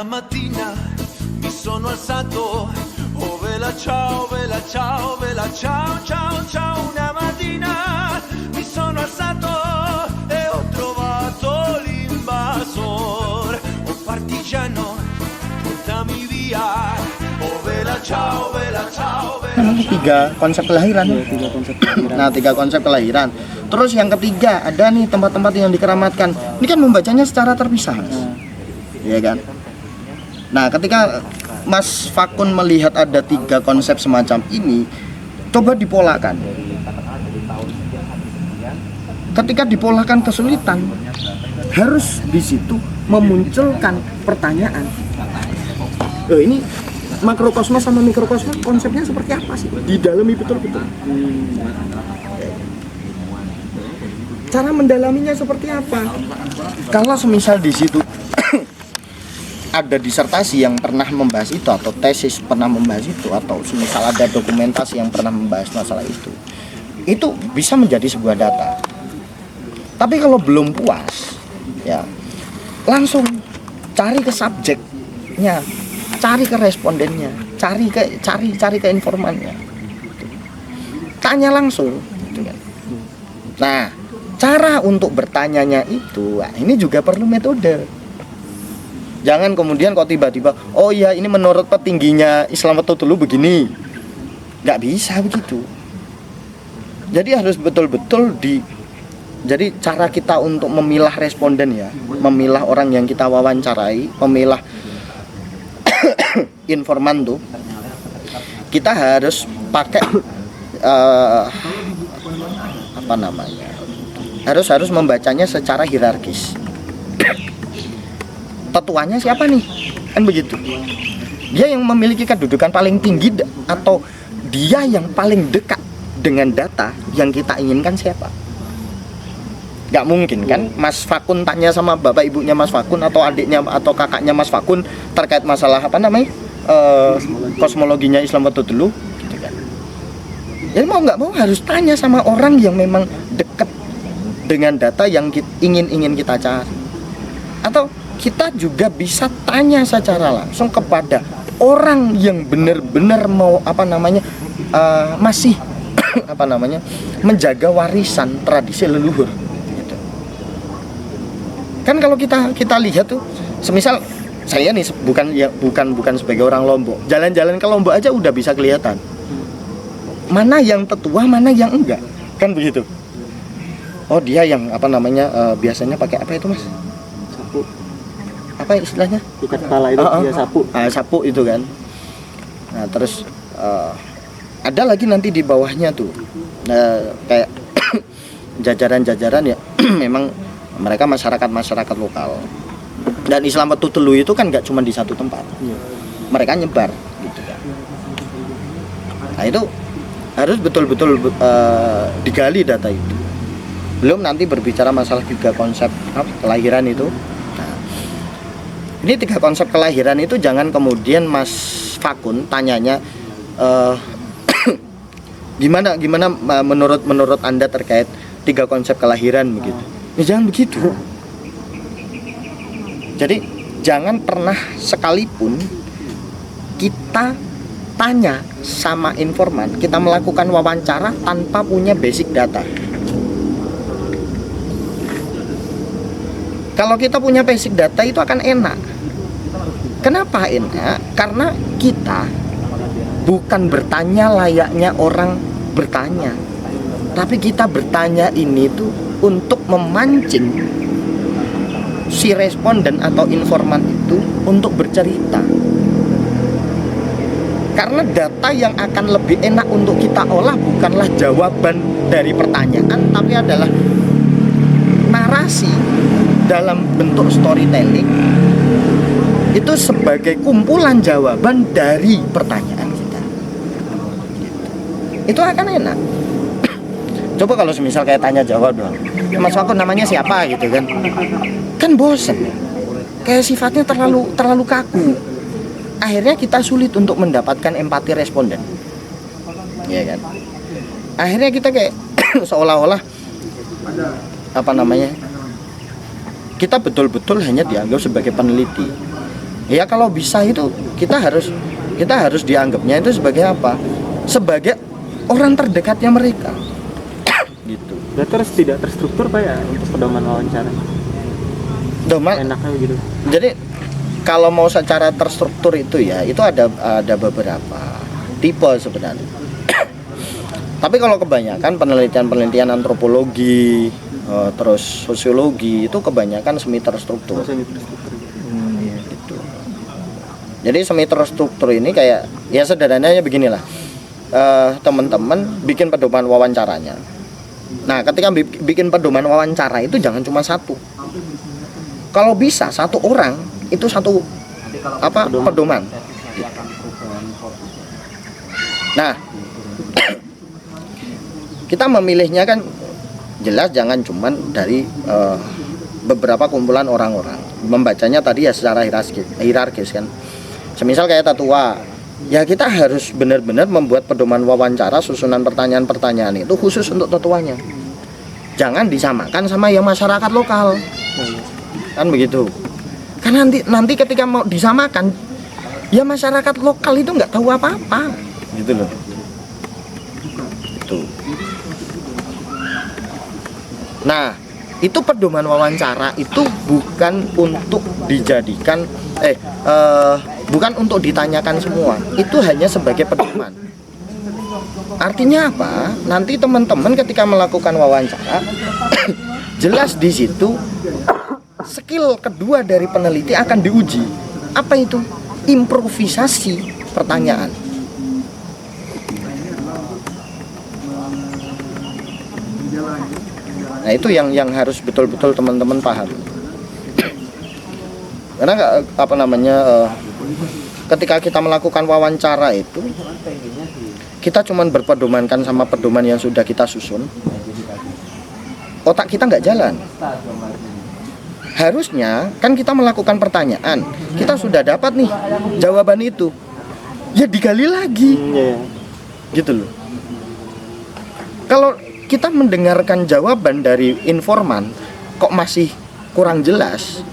Una mattina mi sono alzato, oh vela ciao, vela ciao, vela ciao, ciao, ciao. Una mattina mi sono alzato e ho trovato l'invasor. Oh partigiano, portami via, oh vela ciao, vela ciao, vela ciao. Tiga konsep kelahiran. Nah, tiga konsep kelahiran. Terus yang ketiga ada nih tempat-tempat yang dikeramatkan. Ini kan membacanya secara terpisah, Mas. Iya kan? Nah, ketika Mas Fakun melihat ada tiga konsep semacam ini, coba dipolakan. Ketika dipolakan kesulitan, harus di situ memunculkan pertanyaan. Ini makrokosmos sama mikrokosmos konsepnya seperti apa sih? Didalami betul-betul. Cara mendalaminya seperti apa? Kalau semisal di situ ada disertasi yang pernah membahas itu, atau tesis pernah membahas itu, atau semisal ada dokumentasi yang pernah membahas masalah itu bisa menjadi sebuah data. Tapi kalau belum puas, ya langsung cari ke subjeknya, cari ke respondennya, cari ke informannya, tanya langsung, gitu kan. Nah, cara untuk bertanyanya itu, ini juga perlu metode. Jangan kemudian kok tiba-tiba, oh iya ini menurut petingginya Islam dulu begini. Nggak bisa begitu. Jadi harus betul-betul jadi cara kita untuk memilah responden ya, memilah orang yang kita wawancarai, memilah informan tuh, kita harus pakai harus membacanya secara hierarkis. Tetuanya siapa nih? Kan begitu. Dia yang memiliki kedudukan paling tinggi atau dia yang paling dekat dengan data yang kita inginkan siapa? Gak mungkin kan Mas Fakun tanya sama bapak ibunya Mas Fakun atau adiknya atau kakaknya Mas Fakun terkait masalah kosmologinya Islam dulu, gitu kan. Jadi mau nggak mau harus tanya sama orang yang memang dekat dengan data yang ingin kita cari. Atau kita juga bisa tanya secara langsung kepada orang yang benar-benar mau masih menjaga warisan tradisi leluhur. Gitu. Kan kalau kita lihat tuh, semisal saya nih bukan sebagai orang Lombok, jalan-jalan ke Lombok aja udah bisa kelihatan mana yang tetua, mana yang enggak, kan begitu. Oh dia yang biasanya pakai apa itu Mas? Sapu. Apa istilahnya? Ikat kepala itu dia sapu. Sapu itu kan. Nah terus ada lagi nanti di bawahnya tuh kayak jajaran-jajaran ya memang mereka masyarakat lokal. Dan Islam Telu itu kan nggak cuma di satu tempat. Mereka nyebar gitu kan. Nah itu harus betul-betul digali data itu. Belum nanti berbicara masalah tiga konsep kelahiran itu. Ini tiga konsep kelahiran itu jangan kemudian Mas Fakun tanyanya gimana menurut Anda terkait tiga konsep kelahiran begitu. Ya jangan begitu. Jadi jangan pernah sekalipun kita tanya sama informan, kita melakukan wawancara tanpa punya basic data. Kalau kita punya basic data itu akan enak. Kenapa enak? Karena kita bukan bertanya layaknya orang bertanya, tapi kita bertanya ini tuh untuk memancing si responden atau informan itu untuk bercerita. Karena data yang akan lebih enak untuk kita olah bukanlah jawaban dari pertanyaan, tapi adalah narasi dalam bentuk storytelling itu sebagai kumpulan jawaban dari pertanyaan kita. Itu akan enak. Coba kalau semisal kayak tanya jawab doang, Mas Fakun namanya siapa gitu kan bosen. Kayak sifatnya terlalu kaku. Akhirnya kita sulit untuk mendapatkan empati responden. Iya kan? Akhirnya kita kayak seolah-olah kita betul-betul hanya dianggap sebagai peneliti. Ya kalau bisa itu kita harus dianggapnya itu sebagai apa? Sebagai orang terdekatnya mereka. Gitu. Berarti harus tidak terstruktur Pak ya untuk pedoman wawancara. Enaknya gitu. Jadi kalau mau secara terstruktur itu ya, itu ada beberapa tipe sebenarnya. Tapi kalau kebanyakan penelitian antropologi, terus sosiologi itu kebanyakan semi terstruktur. Gitu. Jadi semi terstruktur ini kayak ya sederhananya beginilah. Teman-teman bikin pedoman wawancaranya. Nah, ketika bikin pedoman wawancara itu jangan cuma satu. Kalau bisa satu orang itu satu pedoman. Nah, kita memilihnya kan jelas jangan cuman dari beberapa kumpulan orang-orang. Membacanya tadi ya secara hierarkis kan. Semisal kayak tatua, ya kita harus benar-benar membuat pedoman wawancara susunan pertanyaan-pertanyaan itu khusus untuk tetuanya. Jangan disamakan sama yang masyarakat lokal. Kan begitu. Karena nanti ketika mau disamakan, ya masyarakat lokal itu nggak tahu apa-apa. Gitu loh. Itu. Nah, itu pedoman wawancara itu bukan untuk dijadikan bukan untuk ditanyakan semua. Itu hanya sebagai pedoman. Artinya apa? Nanti teman-teman ketika melakukan wawancara jelas di situ skill kedua dari peneliti akan diuji. Apa itu? Improvisasi pertanyaan. Nah, itu yang harus betul-betul teman-teman paham. Karena ketika kita melakukan wawancara itu kita cuman berpedomankan sama pedoman yang sudah kita susun, otak kita nggak jalan. Harusnya kan kita melakukan pertanyaan, kita sudah dapat nih jawaban itu, ya digali lagi, gitu loh. Kalau kita mendengarkan jawaban dari informan kok masih kurang jelas,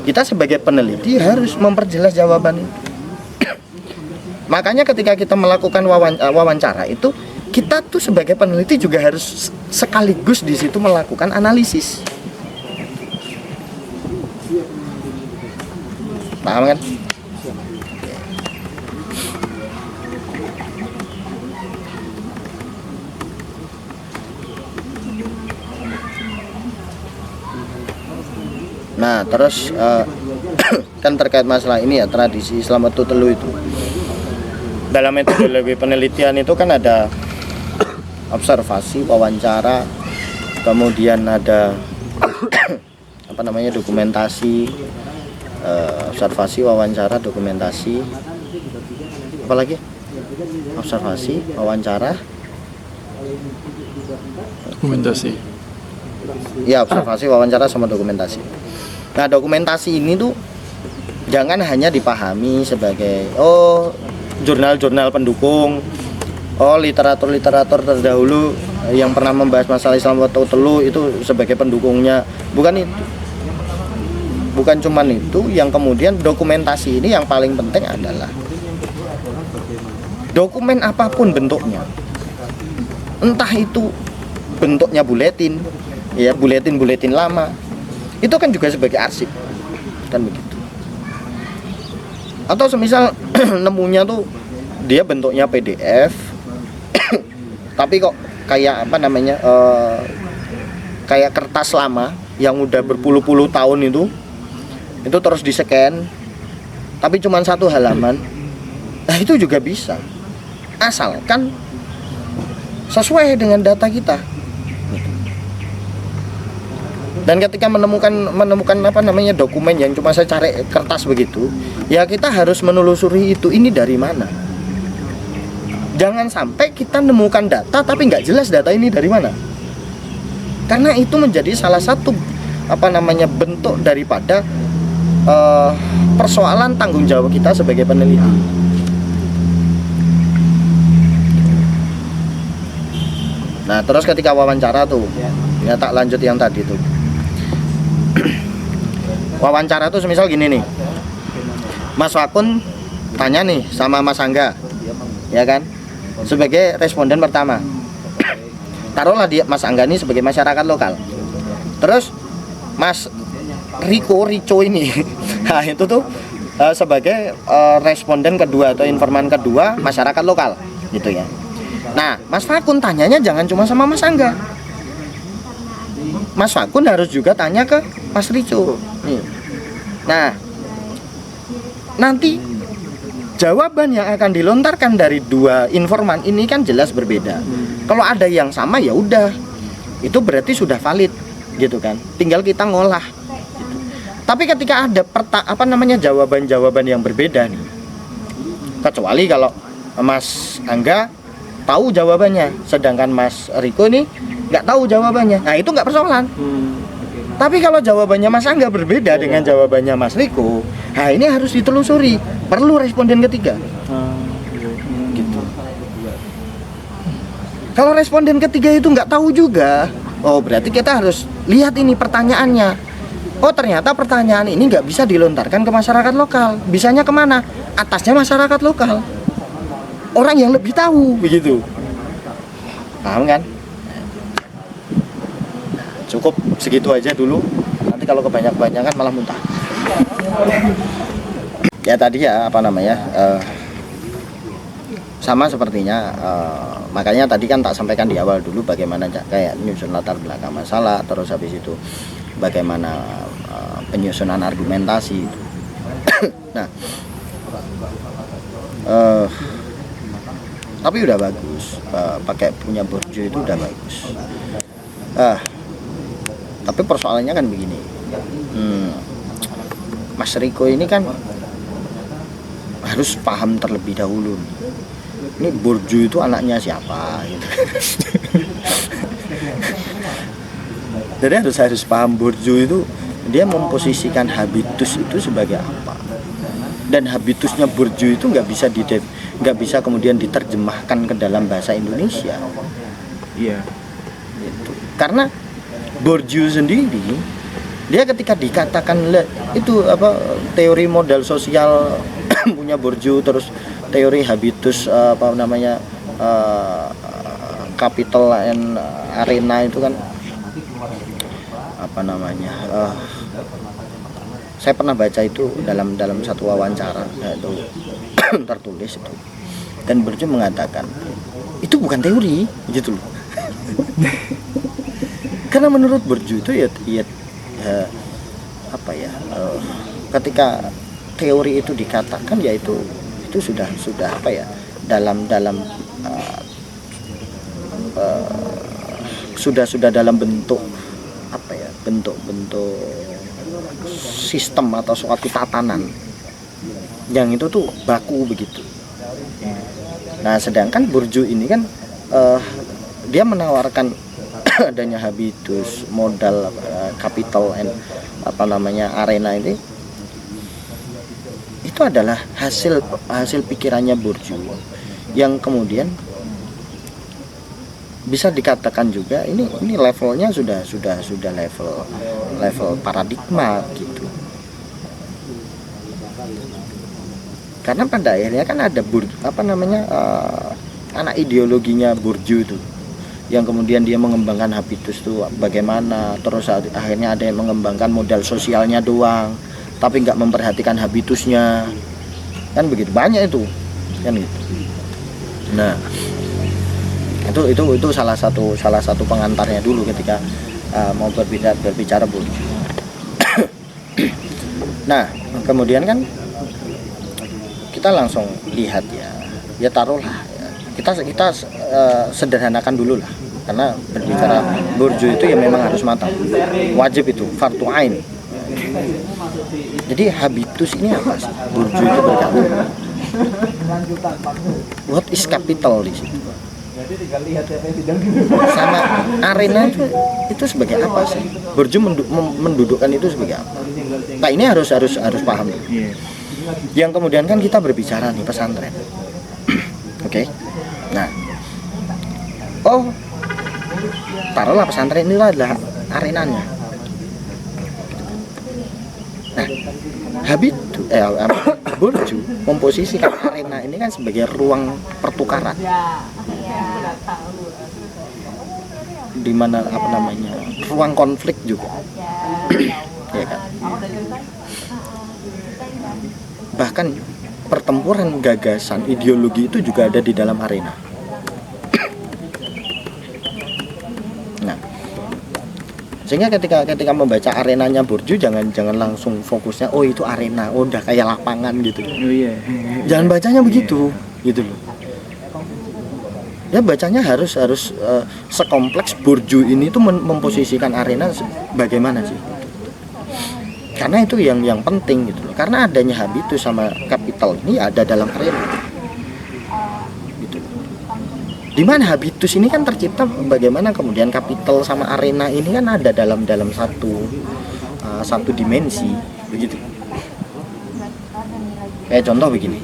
kita sebagai peneliti harus memperjelas jawaban itu. Makanya ketika kita melakukan wawancara itu, kita tuh sebagai peneliti juga harus sekaligus di situ melakukan analisis. Paham kan? Nah, terus kan terkait masalah ini ya, tradisi Islam Watu Telu itu. Dalam metodologi penelitian itu kan ada observasi, wawancara, kemudian ada dokumentasi, observasi, wawancara, dokumentasi, apalagi observasi, wawancara, dokumentasi. Ya, observasi, wawancara sama dokumentasi. Nah, dokumentasi ini tuh jangan hanya dipahami sebagai jurnal-jurnal pendukung, literatur-literatur terdahulu yang pernah membahas masalah Islam Watu Telu itu sebagai pendukungnya. Bukan itu. Bukan cuman itu, yang kemudian dokumentasi ini yang paling penting adalah dokumen apapun bentuknya. Entah itu bentuknya buletin, ya buletin lama. Itu kan juga sebagai arsip. Kan begitu. Atau semisal nemunya tuh dia bentuknya PDF tapi kok kayak kayak kertas lama yang udah berpuluh-puluh tahun itu terus di-scan tapi cuma satu halaman. Nah, itu juga bisa asalkan sesuai dengan data kita. Dan ketika menemukan dokumen yang cuma secara kertas begitu, ya kita harus menelusuri ini dari mana. Jangan sampai kita nemukan data tapi nggak jelas data ini dari mana. Karena itu menjadi salah satu bentuk daripada persoalan tanggung jawab kita sebagai peneliti. Nah, terus ketika wawancara tuh, ya tak lanjut yang tadi tuh. Wawancara tuh semisal gini nih, Mas Wakun tanya nih sama Mas Angga, ya kan, sebagai responden pertama. Taruhlah dia Mas Angga ini sebagai masyarakat lokal. Terus Mas Rico ini, nah itu tuh sebagai responden kedua atau informan kedua masyarakat lokal, gitu ya. Nah, Mas Wakun tanyanya jangan cuma sama Mas Angga. Mas Wakun harus juga tanya ke Mas Rico. Nih. Nah, nanti jawaban yang akan dilontarkan dari dua informan ini kan jelas berbeda. Kalau ada yang sama ya udah, itu berarti sudah valid, gitu kan. Tinggal kita ngolah. Gitu. Tapi ketika ada jawaban-jawaban yang berbeda nih, kecuali kalau Mas Angga tahu jawabannya, sedangkan Mas Riko ini nggak tahu jawabannya, nah itu nggak persoalan. Tapi kalau jawabannya Mas Angga berbeda dengan jawabannya Mas Riko, nah ini harus ditelusuri, perlu responden ketiga. Gitu. Kalau responden ketiga itu nggak tahu juga, oh berarti kita harus lihat ini pertanyaannya. Oh ternyata pertanyaan ini nggak bisa dilontarkan ke masyarakat lokal, bisanya kemana? Atasnya masyarakat lokal, orang yang lebih tahu, begitu. Paham kan? Cukup segitu aja dulu. Nanti kalau kebanyakan malah muntah. Ya tadi ya sama sepertinya. Makanya tadi kan tak sampaikan di awal dulu bagaimana kayak nyusun latar belakang masalah, terus habis itu bagaimana penyusunan argumentasi itu. Nah, tapi udah bagus, pakai punya borju itu udah bagus. Tapi persoalannya kan begini, Mas Riko ini kan harus paham terlebih dahulu, ini borju itu anaknya siapa gitu. Jadi harus paham borju itu dia memposisikan habitus itu sebagai apa, dan habitusnya borju itu nggak bisa kemudian diterjemahkan ke dalam bahasa Indonesia. Iya. Gitu. Karena borju sendiri, dia ketika dikatakan itu teori modal sosial punya borju, terus teori habitus capital and arena itu kan saya pernah baca itu dalam satu wawancara itu tertulis itu, dan borju mengatakan itu bukan teori gitu loh. Karena menurut borju itu ketika teori itu dikatakan ya itu sudah sudah dalam bentuk bentuk sistem atau suatu tatanan yang itu tuh baku begitu. Nah sedangkan borju ini kan dia menawarkan adanya habitus, modal, capital, and arena ini, itu adalah hasil pikirannya borju yang kemudian bisa dikatakan juga ini levelnya sudah level paradigma gitu. Karena pada akhirnya kan ada anak ideologinya borju itu, yang kemudian dia mengembangkan habitus itu bagaimana, terus akhirnya ada yang mengembangkan modal sosialnya doang tapi nggak memperhatikan habitusnya, kan begitu banyak itu kan gitu. Nah itu salah satu pengantarnya dulu ketika mau berbicara borju. Nah kemudian kan kita langsung lihat ya taruhlah kita sederhanakan dulu lah, karena berbicara borju itu ya memang harus matang, wajib itu fardu ain. Jadi habitus ini apa sih? Borju itu berkata what is capital di situ, sama arena itu sebagai apa sih? Borju mendudukkan itu sebagai apa? Nah ini harus paham. Yang kemudian kan kita berbicara nih pesantren. Oke. Nah, taruhlah pesantren ini adalah arenanya. Nah, Burju memposisikan arena ini kan sebagai ruang pertukaran, di mana ruang konflik juga, ya kan? Bahkan pertempuran gagasan ideologi itu juga ada di dalam arena. Nah, sehingga ketika membaca arenanya Burju jangan langsung fokusnya oh itu arena, oh udah kayak lapangan gitu. Oh iya. Jangan bacanya begitu, gitu loh. Ya bacanya harus sekompleks Burju ini tuh memposisikan arena bagaimana sih? Karena itu yang penting gitu loh. Karena adanya habitus sama kapital ini ada dalam arena. Gitu. Di mana habitus ini kan tercipta, bagaimana kemudian kapital sama arena ini kan ada dalam satu dimensi begitu. Kayak contoh begini.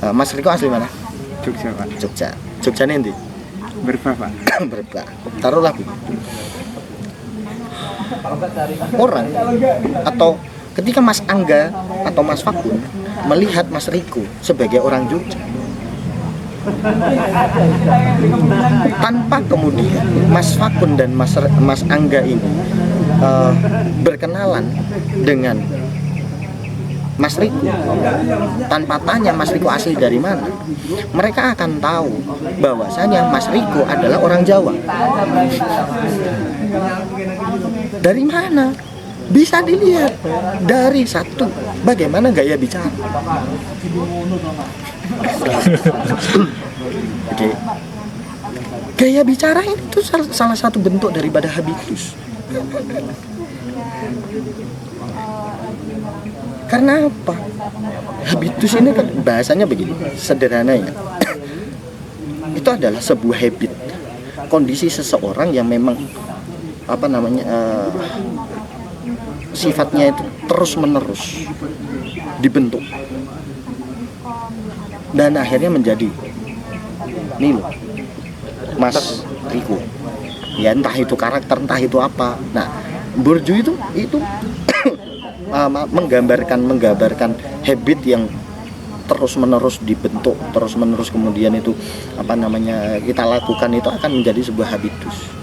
Mas Riko asli mana? Jogja, Pak. Jogja nanti? Berbah, Pak. Berbah. Taruhlah begini. Orang atau ketika Mas Angga atau Mas Fakun melihat Mas Riko sebagai orang Jogja, tanpa kemudian Mas Fakun dan Mas Angga ini berkenalan dengan Mas Riko, tanpa tanya Mas Riko asli dari mana, mereka akan tahu bahwasanya Mas Riko adalah orang Jawa. Dari mana? Bisa dilihat dari satu, bagaimana gaya bicara. Oke. Gaya bicara itu salah satu bentuk daripada habitus. Karena apa? Habitus ini kan bahasanya begini, sederhananya. Itu adalah sebuah habit, kondisi seseorang yang memang sifatnya itu terus-menerus dibentuk dan akhirnya menjadi ini loh, Mas Riko. Ya entah itu karakter, entah itu apa. Nah, Burju itu menggambarkan habit yang terus-menerus dibentuk, terus-menerus kemudian itu kita lakukan itu akan menjadi sebuah habitus.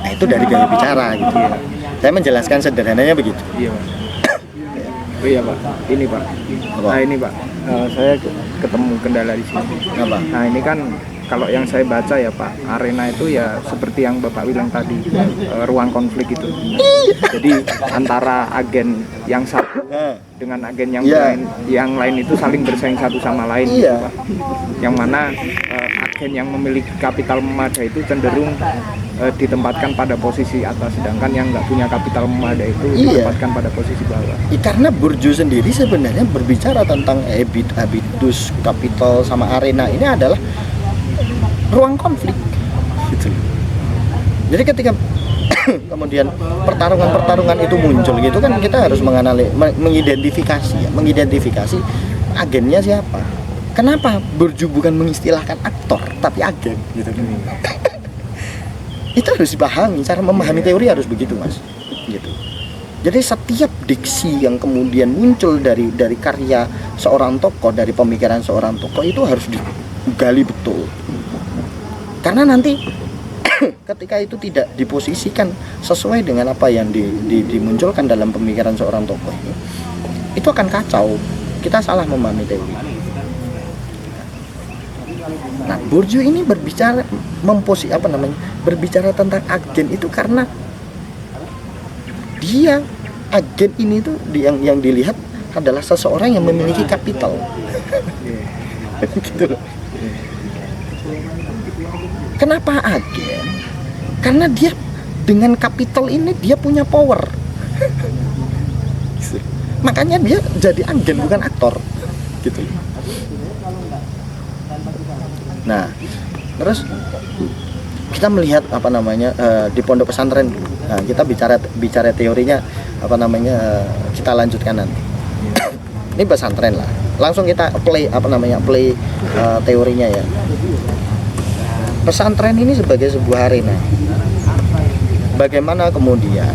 Nah, itu dari gaya bicara gitu ya. Saya menjelaskan sederhananya begitu. Iya, Pak. Oh iya, Pak. Ini, Pak. Apa? Nah, ini, Pak. Saya ketemu kendala di sini. Apa? Nah, ini kan kalau yang saya baca ya, Pak, arena itu ya seperti yang Bapak bilang tadi, ruang konflik itu. Jadi antara agen yang satu dengan agen yang lain itu saling bersaing satu sama lain, gitu, Pak. Yang mana agen yang memiliki kapital memadai itu cenderung ditempatkan pada posisi atas, sedangkan yang nggak punya kapital memadai itu ditempatkan pada posisi bawah. Karena Burju sendiri sebenarnya berbicara tentang habitus, kapital sama arena ini adalah ruang konflik gitu. Jadi ketika kemudian pertarungan itu muncul gitu kan, kita harus mengidentifikasi agennya siapa. Kenapa Burju bukan mengistilahkan aktor tapi agen gitu. Itu harus dipahami, cara memahami teori harus begitu, Mas. Gitu. Jadi setiap diksi yang kemudian muncul dari karya seorang tokoh, dari pemikiran seorang tokoh itu harus digali betul. Karena nanti ketika itu tidak diposisikan sesuai dengan apa yang dimunculkan dalam pemikiran seorang tokoh ini, itu akan kacau. Kita salah memahami teori. Nah, Burju ini berbicara berbicara tentang agen itu karena dia agen ini tuh yang dilihat adalah seseorang yang memiliki kapital. Gitu loh. Kenapa agen? Karena dia dengan kapital ini dia punya power. Makanya dia jadi agen bukan aktor. Gitu. Nah, terus kita melihat di pondok pesantren. Nah, kita bicara teorinya kita lanjutkan nanti. Ini pesantren lah. Langsung kita play teorinya ya. Pesantren ini sebagai sebuah arena. bagaimana kemudian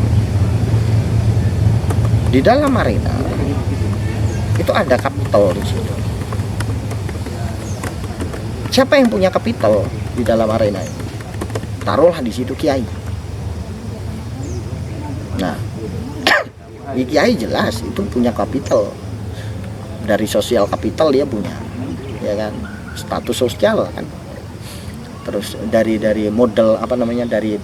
di dalam arena itu ada kapital di situ. Siapa yang punya kapital di dalam arena ini? Taruhlah di situ kiai. Nah, kiai jelas itu punya kapital. Dari sosial kapital dia punya, ya kan, status sosial kan. Terus dari modal apa namanya, dari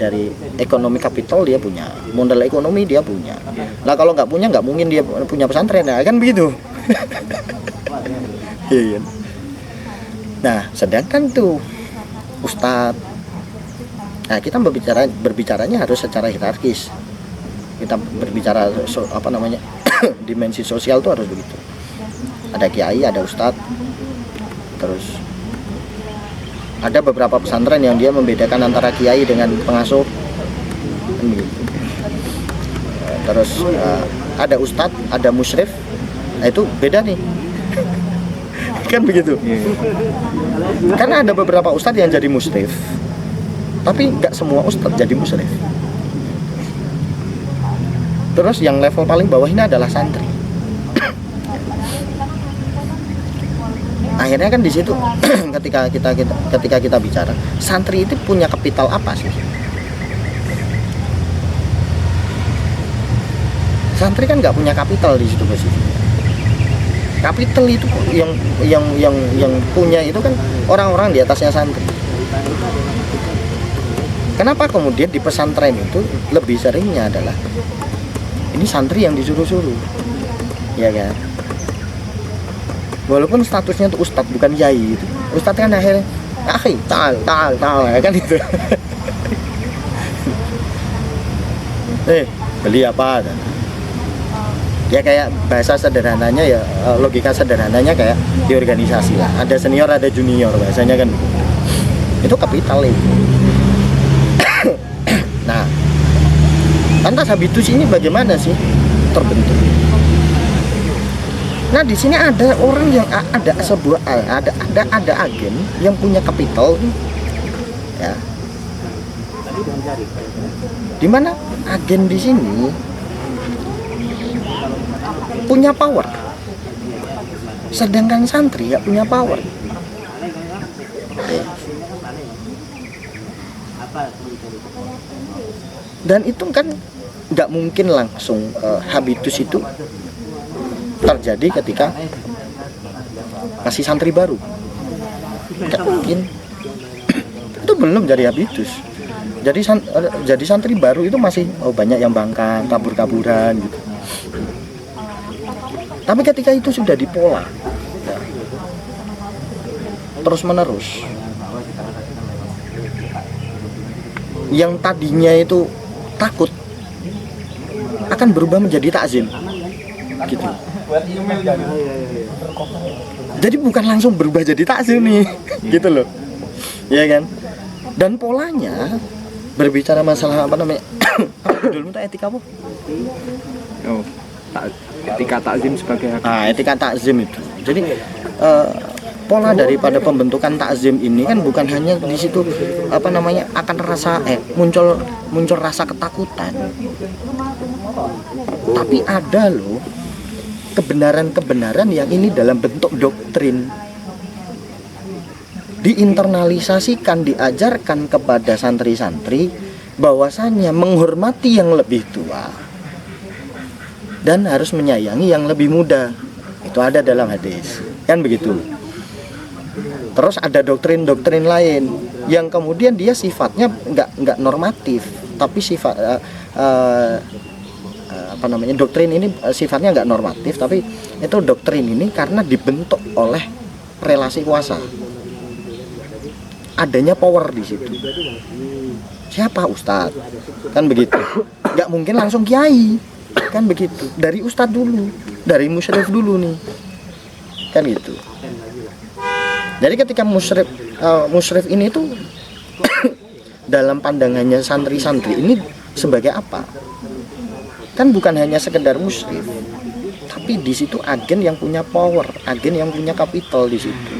ekonomi kapital dia punya, modal ekonomi dia punya. Nah kalau nggak punya, nggak mungkin dia punya pesantren, nah, kan begitu. Iya. Nah sedangkan tuh ustadz, nah kita berbicaranya harus secara hierarkis. Kita berbicara apa namanya dimensi sosial tuh harus begitu. Ada kiai, ada ustadz, terus ada beberapa pesantren yang dia membedakan antara kiai dengan pengasuh. Terus ada ustadz, ada musyrif, nah itu beda nih. Kan begitu. Karena ada beberapa ustadz yang jadi musyrif, tapi nggak semua ustadz jadi musyrif. Terus yang level paling bawah ini adalah santri. Akhirnya kan di situ ketika kita bicara, santri itu punya kapital apa sih? Santri kan nggak punya kapital di situ posisinya. Kapital itu yang punya itu kan orang-orang di atasnya santri. Kenapa kemudian di pesantren itu lebih seringnya adalah ini santri yang disuruh-suruh, ya kan? Walaupun statusnya tuh ustadz bukan yai gitu. Ustadz kan akhirnya tal ya kan itu. Beli apa? Ya kayak bahasa sederhananya ya, logika sederhananya kayak di organisasi lah. Ada senior, ada junior bahasanya kan. Itu kapital itu. Nah, lantas habitus ini bagaimana sih terbentuk? Nah di sini ada orang yang ada agen yang punya kapital, ya. Dimana agen di sini punya power, sedangkan santri nggak punya power. Dan itu kan nggak mungkin langsung habitus itu terjadi ketika masih santri baru. Nggak mungkin. Itu belum jadi habitus. Jadi santri baru itu masih banyak yang bangkang, kabur-kaburan gitu. Tapi ketika itu sudah dipola, ya, terus menerus, yang tadinya itu takut akan berubah menjadi takzim, gitu. Jadi bukan langsung berubah jadi takzim nih, gitu loh, ya kan? Dan polanya berbicara masalah apa namanya? Dulu tuh etika apa? Oh, etika takzim sebagai hakim. Nah, etika takzim itu. Jadi pola daripada pembentukan takzim ini kan bukan hanya di situ apa namanya akan rasa muncul rasa ketakutan. Tapi ada loh kebenaran-kebenaran yang ini dalam bentuk doktrin. Diinternalisasikan, diajarkan kepada santri-santri bahwasannya menghormati yang lebih tua dan harus menyayangi yang lebih muda. Itu ada dalam hadis, kan begitu. Terus ada doktrin-doktrin lain yang kemudian dia sifatnya nggak normatif, tapi sifat apa namanya, doktrin ini sifatnya nggak normatif, tapi itu doktrin ini karena dibentuk oleh relasi kuasa. Adanya power di situ. Siapa? Ustadz, kan begitu. Nggak mungkin langsung kiai, kan begitu. Dari ustadz dulu, dari musyrif dulu nih, kan gitu. Jadi ketika musyrif ini tuh dalam pandangannya santri-santri ini sebagai apa? Kan bukan hanya sekedar musyrif, tapi di situ agen yang punya power, agen yang punya kapital di situ.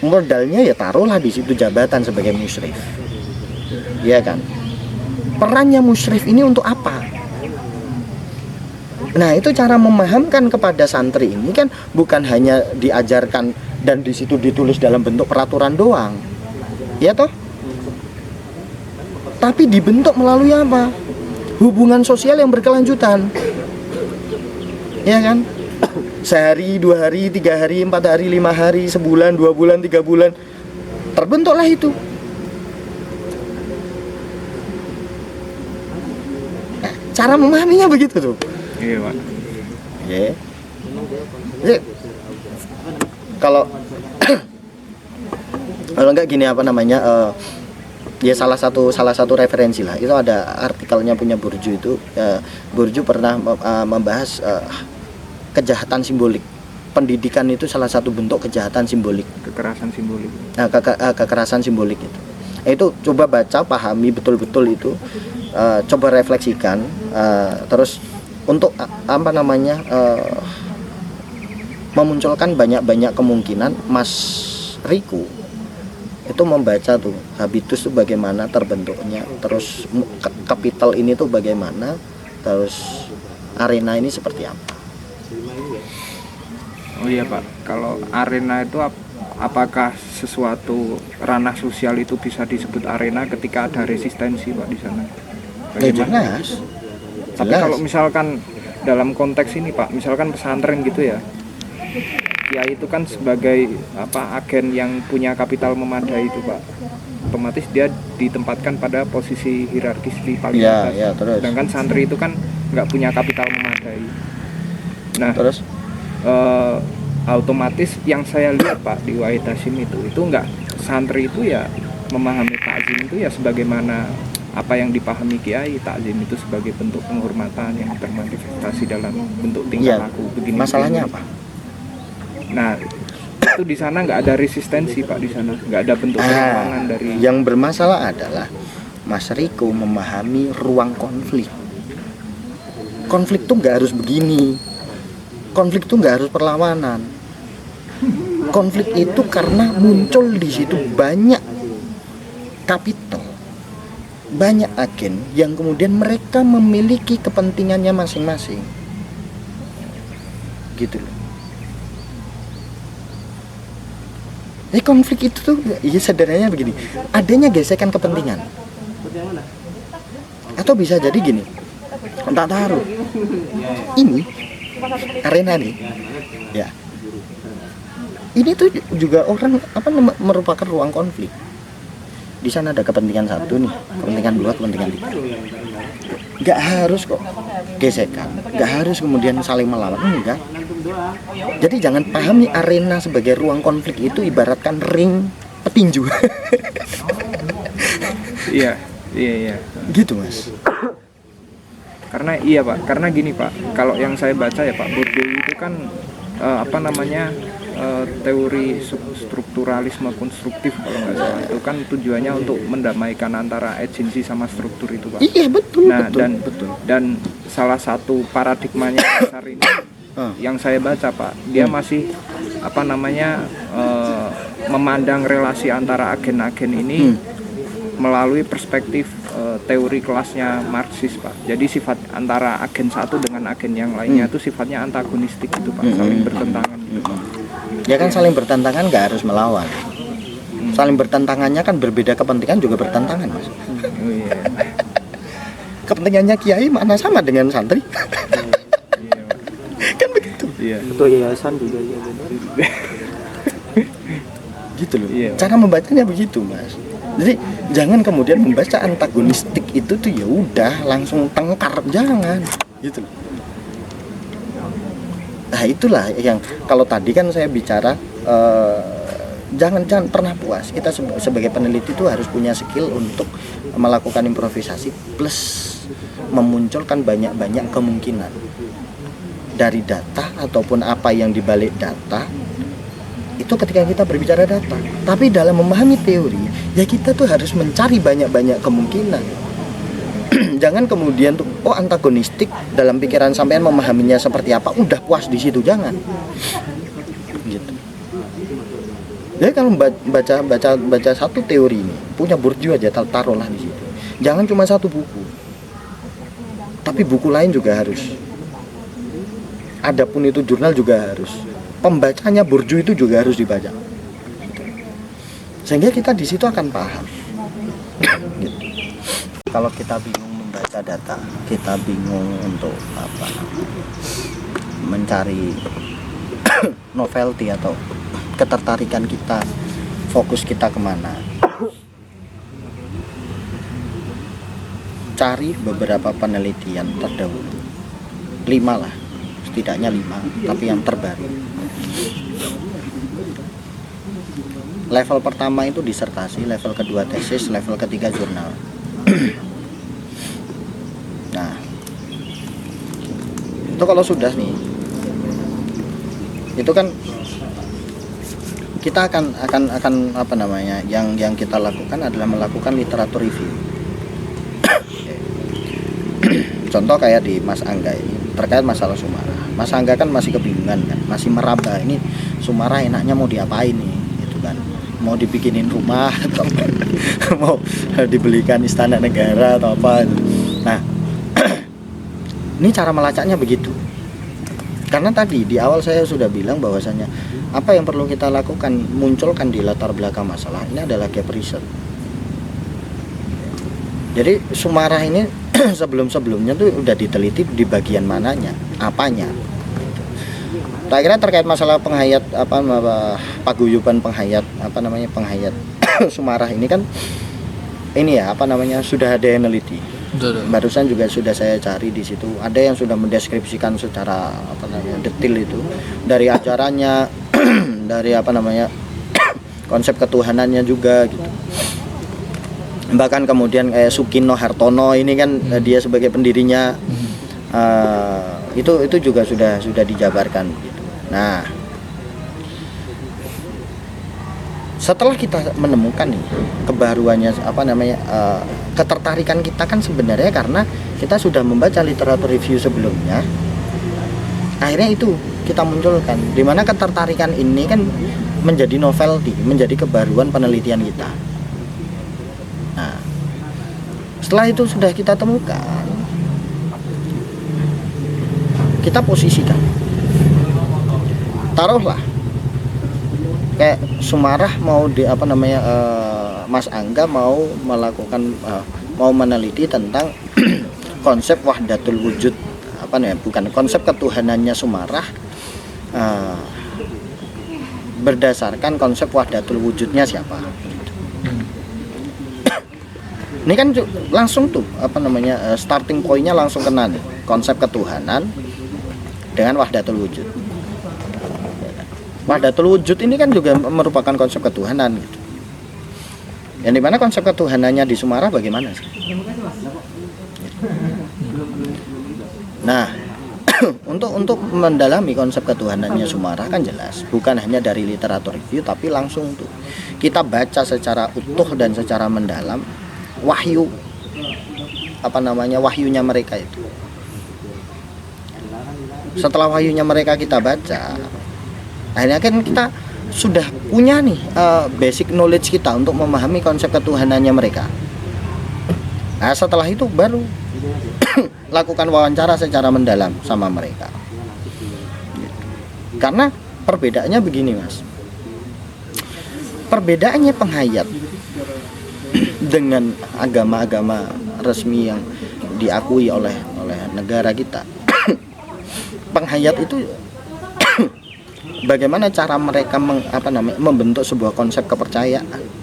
Modalnya ya taruhlah di situ jabatan sebagai musyrif, ya kan. perannya musyrif ini untuk apa. Nah, itu cara memahamkan kepada santri ini kan bukan hanya diajarkan dan di situ ditulis dalam bentuk peraturan doang. Ya toh? Tapi dibentuk melalui apa? Hubungan sosial yang berkelanjutan. Ya kan? Sehari, 2 hari, 3 hari, 4 hari, 5 hari, sebulan, 2 bulan, 3 bulan. Terbentuklah itu. Nah, cara memahaminya begitu tuh. Iya, Pak. Ya. Jadi, kalau kalau enggak gini apa namanya ya salah satu referensi lah, itu ada artikelnya punya Burju itu. Burju pernah membahas kejahatan simbolik. Pendidikan itu salah satu bentuk kejahatan simbolik, Kekerasan simbolik. nah, kekerasan simbolik itu. Itu coba baca, pahami betul-betul itu, coba refleksikan, terus untuk apa namanya memunculkan banyak kemungkinan. Mas Riku itu membaca tuh habitus tuh bagaimana terbentuknya, terus kapital ini tuh bagaimana, terus arena ini seperti apa. Oh iya, Pak, kalau arena itu apakah sesuatu ranah sosial itu bisa disebut arena ketika ada resistensi, Pak, di sana? Bagaimana? Jelas. Tapi kalau misalkan dalam konteks ini, Pak, misalkan pesantren gitu ya, kiai itu kan sebagai agen yang punya kapital memadai itu, Pak. Otomatis dia ditempatkan pada posisi hierarkis di paling atas. Ya, terus. Sedangkan santri itu kan nggak punya kapital memadai. Nah, Terus otomatis yang saya lihat, Pak, di Wahid Hasyim itu nggak, santri itu ya memahami takzim itu ya sebagaimana apa yang dipahami kiai. Takzim itu sebagai bentuk penghormatan yang termanifestasi dalam bentuk tingkah laku begini. Masalahnya apa? Nah, itu di sana nggak ada resistensi, Pak, di sana nggak ada bentuk perlawanan dari. Yang bermasalah adalah Mas Riko memahami ruang konflik. Konflik tuh nggak harus begini. Konflik tuh nggak harus perlawanan. Konflik itu karena muncul di situ banyak kapital, banyak agen yang kemudian mereka memiliki kepentingannya masing-masing, gitu loh. Konflik itu tuh ya sederhananya begini, adanya gesekan kepentingan. Atau bisa jadi gini, tak taruh ini arena nih ya, ini tuh juga orang merupakan ruang konflik. Di sana ada kepentingan satu nih, kepentingan dua, kepentingan tiga. Nggak harus kok gesekan, nggak harus kemudian saling melawan, enggak. Jadi jangan pahami arena sebagai ruang konflik itu ibaratkan ring petinju. Iya. Gitu, Mas. Karena iya, Pak, karena gini, Pak, kalau yang saya baca ya, Pak, Bourdieu itu kan teori strukturalisme konstruktif kalau nggak salah, itu kan tujuannya untuk mendamaikan antara agensi sama struktur itu, Pak. Iya, betul. Nah, betul. dan salah satu paradigmanya besar ini yang saya baca, Pak, dia masih memandang relasi antara agen-agen ini melalui perspektif teori kelasnya Marxis, Pak. Jadi sifat antara agen satu dengan agen yang lainnya itu sifatnya antagonistik itu, Pak, saling bertentangan gitu, Pak. Ya kan saling bertentangan nggak harus melawan. Saling bertentangannya kan berbeda kepentingan juga bertentangan, Mas. Oh, iya. Kepentingannya kiai mana sama dengan santri? Iya, Pak. Kan begitu. Iya. Ketua yayasan juga ya. Gitu loh. Iya. Cara membacanya begitu, Mas. Jadi jangan kemudian membaca antagonistik itu tuh ya udah langsung tengkar, jangan. Gitu loh. Nah, itulah yang kalau tadi kan saya bicara jangan pernah puas. Kita sebagai peneliti itu harus punya skill untuk melakukan improvisasi plus memunculkan banyak kemungkinan dari data ataupun apa yang dibalik data. Itu ketika kita berbicara data. Tapi dalam memahami teori, ya kita tuh harus mencari banyak kemungkinan. Jangan kemudian tuh antagonistik dalam pikiran sampean memahaminya seperti apa, udah puas di situ, jangan. Gitu. Jadi kalau baca satu teori ini, punya Bourdieu aja taruhlah di situ. Jangan cuma satu buku. tapi buku lain juga harus. Adapun itu jurnal juga harus. Pembacanya Burju itu juga harus dibaca. Sehingga kita di situ akan paham. Gitu. Kalau kita bingung membaca data, kita bingung untuk mencari novelty atau ketertarikan kita, fokus kita kemana, cari beberapa penelitian terdahulu, 5 lah, setidaknya 5, tapi yang terbaru. Level pertama itu disertasi, level kedua tesis, level ketiga jurnal. Nah, itu kalau sudah nih, itu kan kita akan apa namanya, yang kita lakukan adalah melakukan literatur review. Contoh kayak di Mas Angga ini terkait masalah Sumarah. Mas Angga kan masih kebingungan kan, masih meraba ini Sumarah enaknya mau diapain nih, gitu kan. Mau dibikinin rumah atau mau dibelikan istana negara atau apa. Nah, ini cara melacaknya begitu. Karena tadi di awal saya sudah bilang bahwasanya apa yang perlu kita lakukan, munculkan di latar belakang masalah ini adalah gap research. Jadi Sumarah ini sebelum-sebelumnya tuh udah diteliti di bagian mananya, apanya. Tak kira terkait masalah penghayat paguyuban penghayat penghayat Sumarah ini kan ini ya sudah ada yang neliti. Barusan juga sudah saya cari di situ, ada yang sudah mendeskripsikan secara detail itu dari ajarannya, dari konsep ketuhanannya juga gitu. Bahkan kemudian kayak Sukino Hartono ini kan dia sebagai pendirinya itu juga sudah dijabarkan gitu. Nah, setelah kita menemukan nih kebaruannya ketertarikan kita kan sebenarnya karena kita sudah membaca literatur review sebelumnya, akhirnya itu kita munculkan, dimana ketertarikan ini kan menjadi novelty, menjadi kebaruan penelitian kita. Nah, setelah itu sudah kita temukan, kita posisikan, taruhlah kayak Sumarah mau di Mas Angga mau melakukan mau meneliti tentang konsep wahdatul wujud bukan konsep ketuhanannya Sumarah berdasarkan konsep wahdatul wujudnya siapa. Ini kan langsung tuh starting pointnya langsung kena nih, konsep ketuhanan dengan wahdatul wujud. Wahdatul wujud ini kan juga merupakan konsep ketuhanan gitu. Yang dimana konsep ketuhanannya di Sumarah bagaimana sih? Nah, untuk mendalami konsep ketuhanannya Sumarah kan jelas bukan hanya dari literatur review, tapi langsung tuh kita baca secara utuh dan secara mendalam wahyu wahyunya mereka itu. Setelah wahyunya mereka kita baca, akhirnya kan kita sudah punya nih basic knowledge kita untuk memahami konsep ketuhanannya mereka. Nah, setelah itu baru lakukan wawancara secara mendalam sama mereka. Karena perbedaannya begini, Mas. Perbedaannya penghayat dengan agama-agama resmi yang diakui oleh negara kita. Penghayat itu bagaimana cara mereka membentuk sebuah konsep kepercayaan.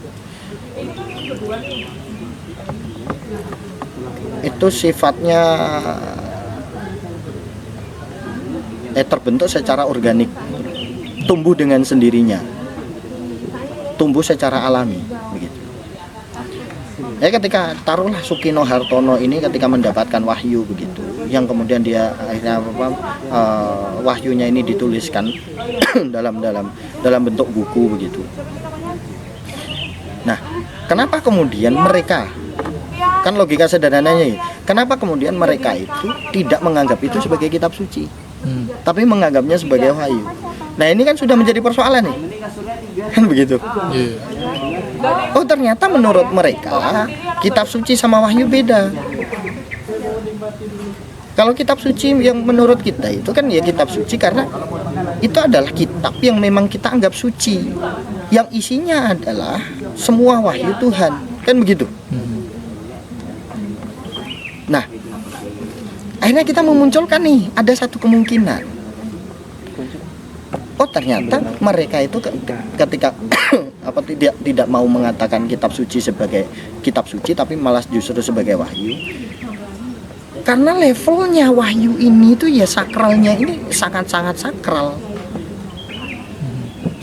Itu sifatnya terbentuk secara organik, tumbuh dengan sendirinya, tumbuh secara alami begitu. Ketika taruhlah Sukino Hartono ini ketika mendapatkan wahyu begitu, yang kemudian dia akhirnya wahyunya ini dituliskan dalam bentuk buku begitu. Nah, kenapa kemudian mereka, kan logika sederhananya, kenapa kemudian mereka itu tidak menganggap itu sebagai kitab suci, tapi menganggapnya sebagai wahyu? Nah, ini kan sudah menjadi persoalan nih, kan begitu. Oh, ternyata menurut mereka kitab suci sama wahyu beda. Kalau kitab suci yang menurut kita itu kan ya kitab suci karena itu adalah kitab yang memang kita anggap suci, yang isinya adalah semua wahyu Tuhan, kan begitu. Nah, akhirnya kita memunculkan nih ada satu kemungkinan. Oh ternyata mereka itu ketika apa tidak mau mengatakan kitab suci sebagai kitab suci, tapi malah justru sebagai wahyu. Karena levelnya wahyu ini tuh ya sakralnya ini sangat-sangat sakral.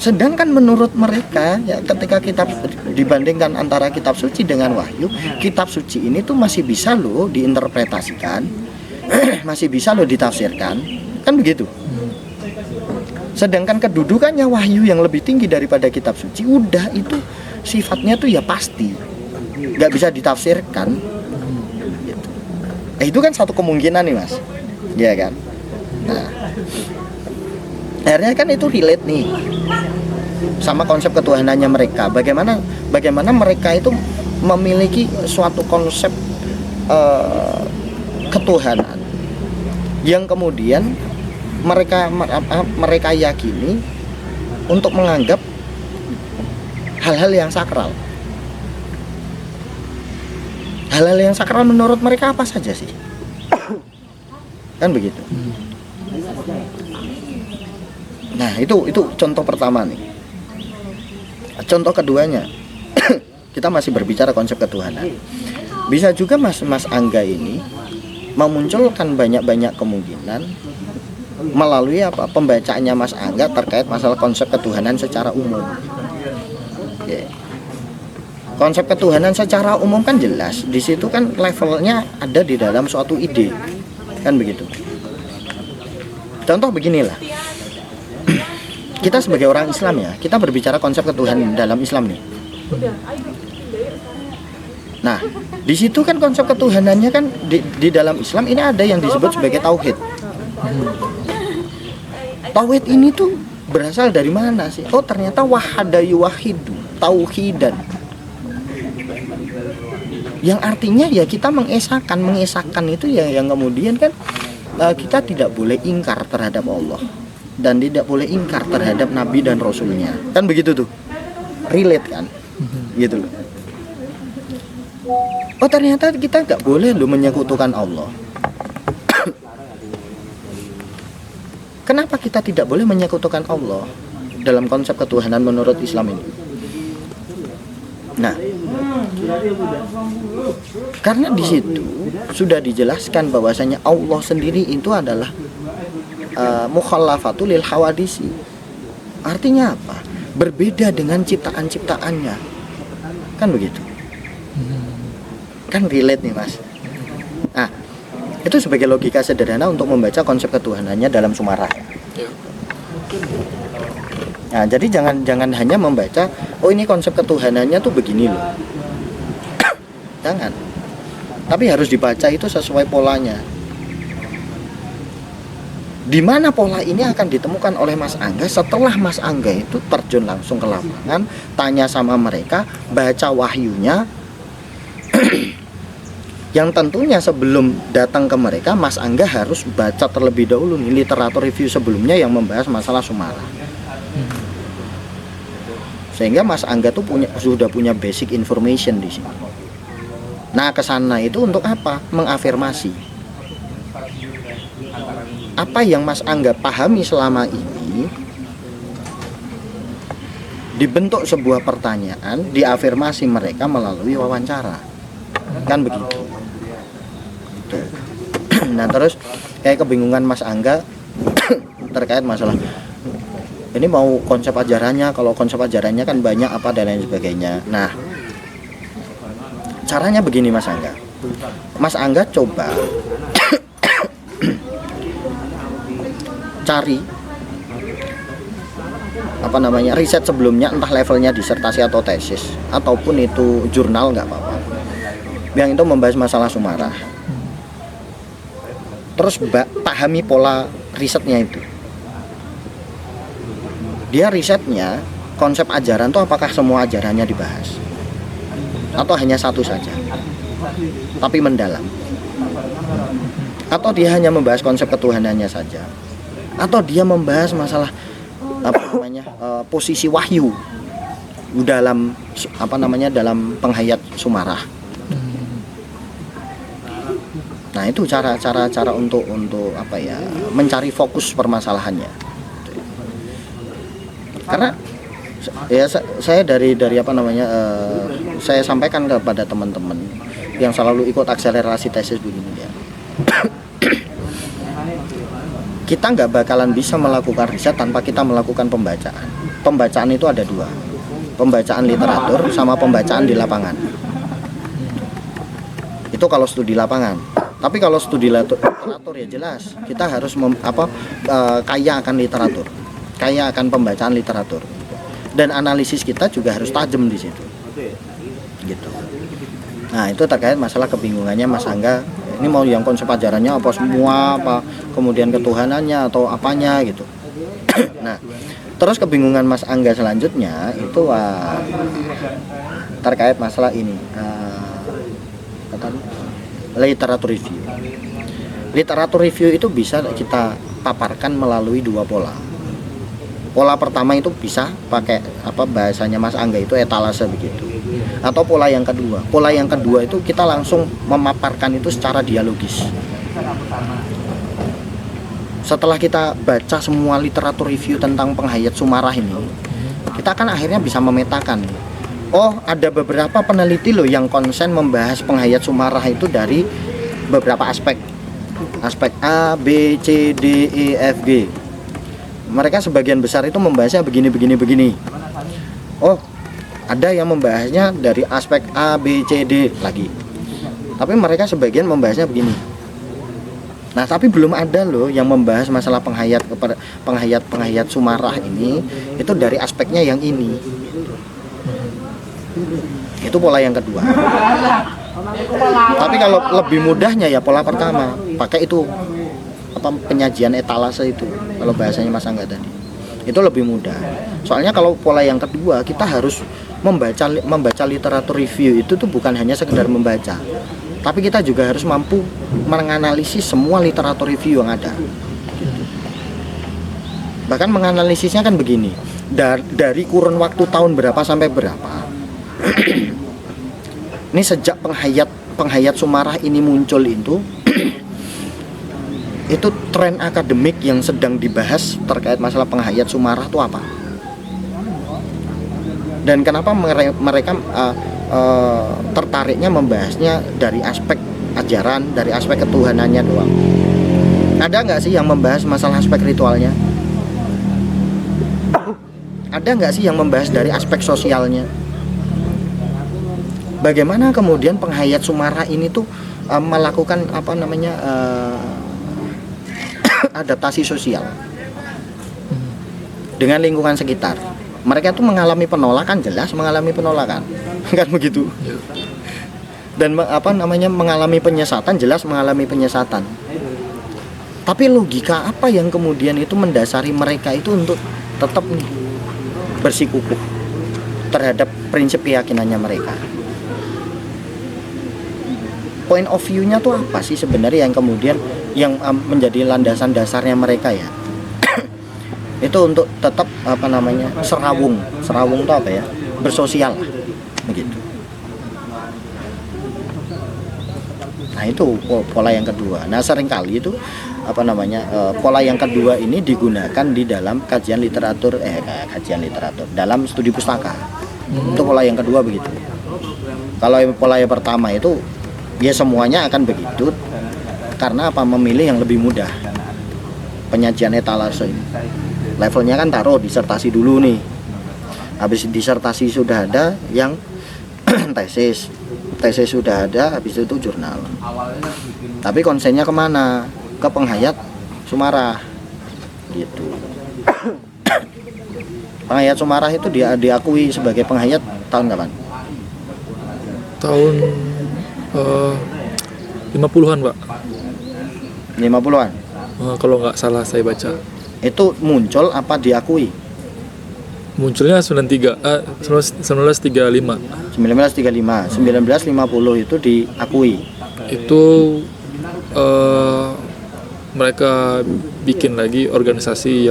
Sedangkan menurut mereka ya ketika kitab dibandingkan antara kitab suci dengan wahyu, kitab suci ini tuh masih bisa loh diinterpretasikan, masih bisa loh ditafsirkan, kan begitu. Sedangkan kedudukannya wahyu yang lebih tinggi daripada kitab suci, udah itu sifatnya tuh ya pasti, nggak bisa ditafsirkan. Itu kan satu kemungkinan nih mas, ya kan. Nah, akhirnya kan itu relate nih sama konsep ketuhanannya mereka. Bagaimana mereka itu memiliki suatu konsep ketuhanan yang kemudian mereka yakini untuk menganggap hal-hal yang sakral. Hal-hal yang sakral menurut mereka apa saja sih? Kan begitu. Nah, itu contoh pertama nih. Contoh keduanya, kita masih berbicara konsep ketuhanan. Bisa juga Mas Angga ini memunculkan banyak kemungkinan melalui pembacaannya Mas Angga terkait masalah konsep ketuhanan secara umum. Yeah. Konsep ketuhanan secara umum kan jelas. Di situ kan levelnya ada di dalam suatu ide, kan begitu. Contoh beginilah. Kita sebagai orang Islam ya, kita berbicara konsep ketuhanan dalam Islam nih. Nah, di situ kan konsep ketuhanannya kan di dalam Islam ini ada yang disebut sebagai tauhid. Tauhid ini tuh berasal dari mana sih? Oh, ternyata wahada yuwahidu, tauhidan. Yang artinya ya kita mengesahkan itu ya yang kemudian kan kita tidak boleh ingkar terhadap Allah dan tidak boleh ingkar terhadap Nabi dan Rasulnya, kan begitu tuh, relate kan, gitu loh. Oh ternyata kita nggak boleh loh menyekutukan Allah. Kenapa kita tidak boleh menyekutukan Allah dalam konsep ketuhanan menurut Islam ini? Nah, karena di situ sudah dijelaskan bahwasanya Allah sendiri itu adalah mukhallafatul lil hawadisi. Artinya apa? Berbeda dengan ciptaan-ciptaannya. Kan begitu. Kan relate nih, Mas. Nah, itu sebagai logika sederhana untuk membaca konsep ketuhanannya dalam Sumarah. Nah, jadi jangan hanya membaca, oh ini konsep ketuhanannya tuh begini loh. Jangan. Tapi harus dibaca itu sesuai polanya. Di mana pola ini akan ditemukan oleh Mas Angga setelah Mas Angga itu terjun langsung ke lapangan, tanya sama mereka, baca wahyunya. Yang tentunya sebelum datang ke mereka, Mas Angga harus baca terlebih dahulu nih literatur review sebelumnya yang membahas masalah Sumarah. Sehingga Mas Angga tuh sudah punya basic information di sini. Nah, ke sana itu untuk apa? Mengafirmasi. Apa yang Mas Angga pahami selama ini dibentuk sebuah pertanyaan, diafirmasi mereka melalui wawancara. Kan begitu. Nah, terus kayak kebingungan Mas Angga terkait masalah ini mau konsep ajarannya, kalau konsep ajarannya kan banyak apa dan lain sebagainya. Nah, caranya begini Mas Angga. Mas Angga coba cari riset sebelumnya, entah levelnya disertasi atau tesis ataupun itu jurnal, nggak apa-apa, yang itu membahas masalah Sumarah. Terus pahami pola risetnya itu. Dia risetnya konsep ajaran tuh apakah semua ajarannya dibahas atau hanya satu saja tapi mendalam. Atau dia hanya membahas konsep ketuhanannya saja, atau dia membahas masalah posisi wahyu dalam dalam penghayat Sumarah. Nah, itu cara untuk mencari fokus permasalahannya. Karena ya saya dari saya sampaikan kepada teman-teman yang selalu ikut akselerasi tesis begini ya. Kita nggak bakalan bisa melakukan riset tanpa kita melakukan pembacaan. Pembacaan itu ada dua, pembacaan literatur sama pembacaan di lapangan. Itu kalau studi lapangan. Tapi kalau studi literatur ya jelas kita harus kaya akan literatur, kaya akan pembacaan literatur, dan analisis kita juga harus tajam di situ. Gitu. Nah, itu terkait masalah kebingungannya Mas Angga. Ini mau yang konsep ajarannya apa semua, apa kemudian ketuhanannya atau apanya gitu. Nah, terus kebingungan Mas Angga selanjutnya itu terkait masalah ini, literatur review. Literatur review itu bisa kita paparkan melalui dua pola. Pola pertama itu bisa pakai bahasanya Mas Angga itu etalase begitu. Atau pola yang kedua itu kita langsung memaparkan itu secara dialogis. Setelah kita baca semua literatur review tentang penghayat Sumarah ini, kita kan akhirnya bisa memetakan, oh ada beberapa peneliti loh yang konsen membahas penghayat Sumarah itu dari beberapa aspek A, B, C, D, E, F, G. Mereka sebagian besar itu membahasnya begini. Oh, ada yang membahasnya dari aspek A, B, C, D lagi. Tapi mereka sebagian membahasnya begini. Nah, tapi belum ada loh yang membahas masalah penghayat Sumarah ini itu dari aspeknya yang ini. Itu pola yang kedua. Tapi kalau lebih mudahnya ya pola pertama, pakai itu penyajian etalase itu, kalau bahasanya Mas Angga tadi. Itu lebih mudah. Soalnya kalau pola yang kedua kita harus membaca literatur review itu tuh bukan hanya sekedar membaca, tapi kita juga harus mampu menganalisis semua literatur review yang ada. Bahkan menganalisisnya kan begini, dari kurun waktu tahun berapa sampai berapa. Ini sejak penghayat Sumarah ini muncul itu tren akademik yang sedang dibahas terkait masalah penghayat Sumarah itu apa? Dan kenapa mereka tertariknya membahasnya dari aspek ajaran, dari aspek ketuhanannya doang? Ada nggak sih yang membahas masalah aspek ritualnya? Ada nggak sih yang membahas dari aspek sosialnya? Bagaimana kemudian penghayat Sumarah ini tuh melakukan adaptasi sosial dengan lingkungan sekitar. Mereka tuh mengalami penolakan, jelas mengalami penolakan, kan begitu. Dan mengalami penyesatan, jelas mengalami penyesatan. Tapi logika apa yang kemudian itu mendasari mereka itu untuk tetap bersikukuh terhadap prinsip keyakinannya mereka? Point of view-nya tuh apa sih sebenarnya yang kemudian menjadi landasan dasarnya mereka ya? Itu untuk tetap serawung itu apa ya, bersosial begitu. Nah, itu pola yang kedua. Nah, seringkali itu pola yang kedua ini digunakan di dalam kajian literatur dalam studi pustaka. Itu pola yang kedua begitu. Kalau pola yang pertama itu ya semuanya akan begitu, karena memilih yang lebih mudah. Penyajian etalase ini levelnya kan taruh disertasi dulu nih. Habis disertasi sudah ada yang tesis sudah ada, habis itu jurnal. Tapi konsennya kemana? Ke penghayat Sumarah gitu. Penghayat Sumarah itu diakui sebagai penghayat tahun kapan? Tahun 50-an, Pak. 50-an? Kalau nggak salah saya baca. Itu muncul apa diakui? Munculnya 1935. 1935. 1950 itu diakui. Itu mereka bikin lagi organisasi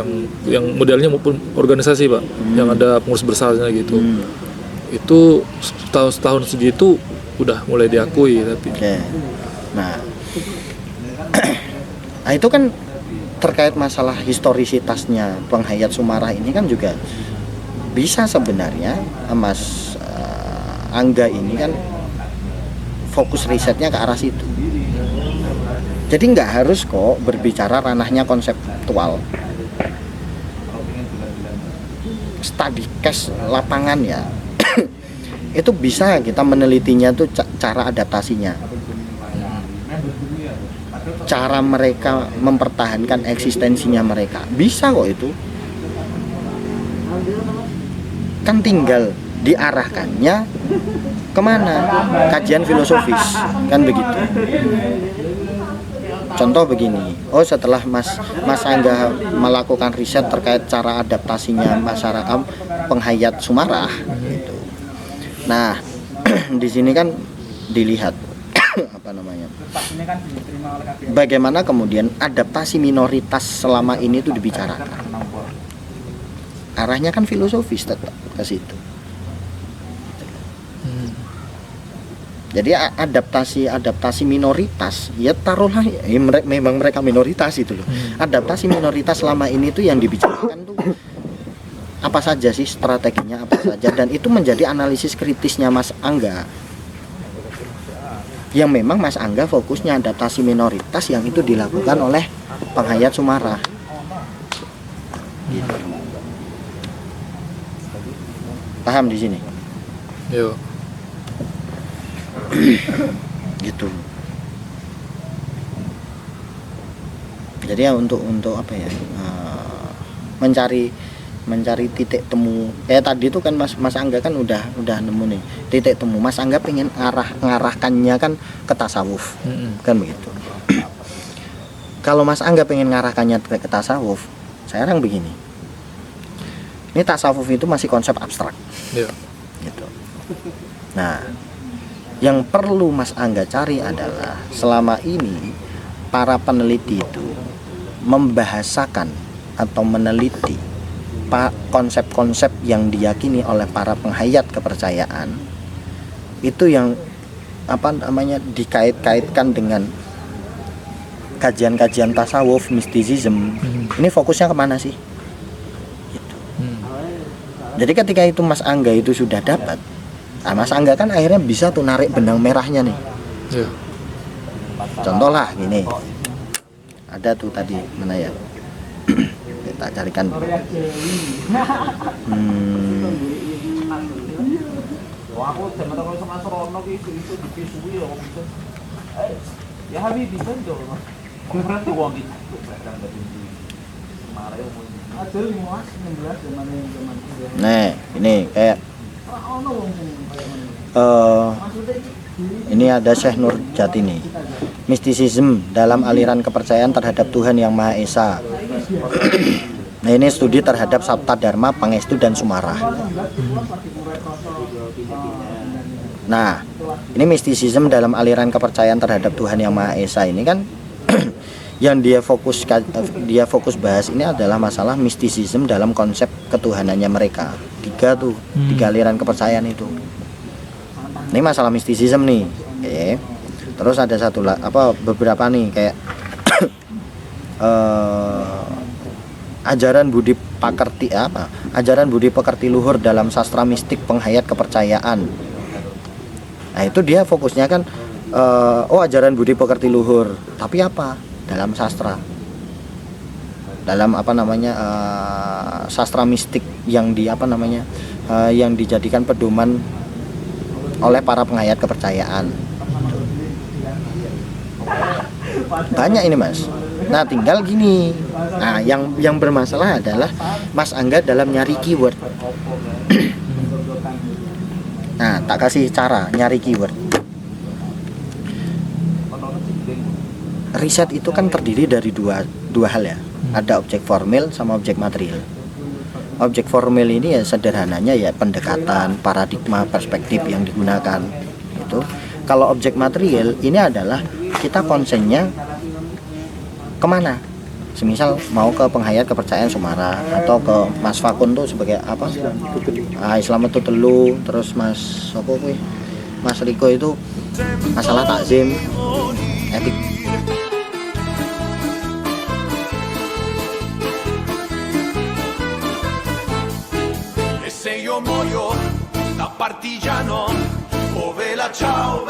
yang modelnya maupun organisasi Pak, yang ada pengurus besarnya gitu. Itu setahun segitu udah mulai diakui tapi. Oke. Nah, nah itu kan terkait masalah historisitasnya Penghayat Sumarah ini kan juga bisa sebenarnya Mas Angga ini kan fokus risetnya ke arah situ. Jadi nggak harus kok berbicara ranahnya konseptual. Study case lapangan ya. Itu bisa kita menelitinya tuh cara adaptasinya. Cara mereka mempertahankan eksistensinya mereka. Bisa kok itu. Kan tinggal diarahkannya kemana? Kajian filosofis, kan begitu. Contoh begini, setelah Mas Angga melakukan riset terkait cara adaptasinya masyarakat Penghayat Sumarah, gitu. Nah, di sini kan dilihat bagaimana kemudian adaptasi minoritas selama ini itu dibicarakan. Arahnya kan filosofis tetap ke situ. Jadi adaptasi minoritas, ya taruhlah ya, memang mereka minoritas itu loh. Adaptasi minoritas selama ini tuh yang dibicarakan tuh apa saja sih strateginya, apa saja, dan itu menjadi analisis kritisnya Mas Angga. Yang memang Mas Angga fokusnya adaptasi minoritas yang itu dilakukan oleh Penghayat Sumarah. Gitu. Paham di sini? Yo. Gitu. Jadi ya untuk apa ya, mencari titik temu. Tadi itu kan Mas Angga kan udah nemu nih titik temu. Mas Angga pengen ngarahkannya kan ke tasawuf, kan begitu. Kalau Mas Angga pengen ngarahkannya ke tasawuf, sekarang begini. Ini tasawuf itu masih konsep abstrak, gitu. Nah, yang perlu Mas Angga cari adalah selama ini para peneliti itu membahasakan atau meneliti konsep-konsep yang diyakini oleh para penghayat kepercayaan itu yang dikait-kaitkan dengan kajian-kajian tasawuf, mistisism. Ini fokusnya kemana sih? Gitu. Jadi ketika itu Mas Angga itu sudah dapat, Mas Angga kan akhirnya bisa tuh narik benang merahnya nih. Contoh lah gini, ada tuh tadi mana ya? Kita carikan dulu. Nah, ini kayak ini ada Syekh Nur Jatini, mistisisme dalam aliran kepercayaan terhadap Tuhan Yang Maha Esa. Nah, ini studi terhadap Sabta Dharma, Pangestu dan Sumarah. Nah, ini mistisisme dalam aliran kepercayaan terhadap Tuhan Yang Maha Esa ini kan yang dia fokus bahas ini adalah masalah mistisisme dalam konsep ketuhanannya mereka. Tiga aliran kepercayaan itu. Ini masalah mistisisme nih. Oke. Terus ada beberapa nih kayak ajaran budi pekerti luhur dalam sastra mistik penghayat kepercayaan. Nah, itu dia fokusnya kan ajaran budi pekerti luhur, tapi apa? Dalam sastra. Dalam sastra mistik yang yang dijadikan pedoman oleh para penghayat kepercayaan. Banyak ini Mas. Nah, tinggal gini. Nah, yang bermasalah adalah Mas Angga dalam nyari keyword. Nah, tak kasih cara nyari keyword. Riset itu kan terdiri dari dua hal ya. Ada objek formil sama objek material. Objek formil ini ya sederhananya ya pendekatan, paradigma, perspektif yang digunakan. Itu. Kalau objek material ini adalah kita konsennya kemana? Semisal mau ke penghayat kepercayaan Sumara atau ke Mas Fakun tuh sebagai apa? Islam itu telu, terus Mas apa kuwi? Mas Riko itu masalah takzim, etik. E se io muoio da partigiano, oh vela ciao,